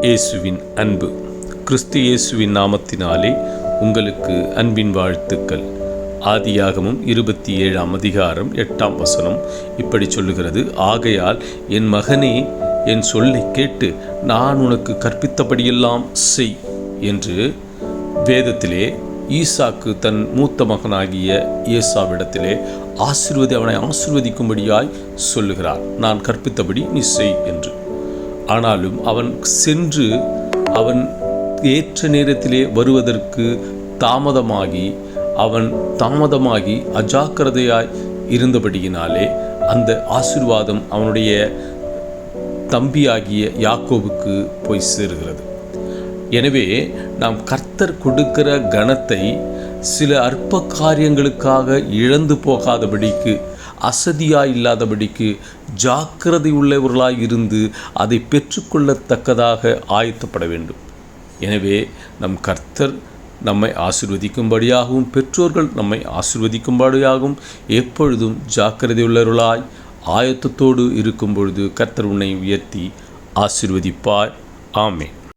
இயேசுவின் அன்பு. கிறிஸ்து இயேசுவின் நாமத்தினாலே உங்களுக்கு அன்பின் வாழ்த்துக்கள். ஆதியாகமம் 27ஆம் அதிகாரம் 8ஆம் வசனம் இப்படி சொல்லுகிறது, ஆகையால் என் மகனே, என் சொல்லை கேட்டு நான் உனக்கு கற்பித்தபடியெல்லாம் செய் என்று வேதத்திலே ஈசாக்கு தன் மூத்த மகனாகிய ஏசாவிடத்திலே அவனை ஆசீர்வதிக்கும்படியாய் சொல்லுகிறார். நான் கற்பித்தபடி நீ செய் என்று. ஆனாலும் அவன் சென்று அவன் ஏற்ற நேரத்திலே வருவதற்கு தாமதமாகி அஜாக்கிரதையாய் இருந்தபடியினாலே அந்த ஆசீர்வாதம் அவனுடைய தம்பியாகிய யாக்கோபுக்கு போய் சேருகிறது. எனவே நாம் கர்த்தர் கொடுக்கிற கனத்தை சில அற்ப காரியங்களுக்காக இழந்து போகாதபடிக்கு, அசதியாய் இல்லாதபடிக்கு ஜாக்கிரதை உள்ளவர்களாய் இருந்து அதை பெற்றுக்கொள்ளத்தக்கதாக ஆயத்தப்பட வேண்டும். எனவே நம் கர்த்தர் நம்மை ஆசீர்வதிக்கும்படியாகவும் பெற்றோர்கள் நம்மை ஆசீர்வதிக்கும்படியாகவும் எப்பொழுதும் ஜாக்கிரதை உள்ளவர்களாய் ஆயத்தத்தோடு இருக்கும் பொழுது கர்த்தர் உன்னை உயர்த்தி ஆசீர்வதிப்பார். ஆமென்.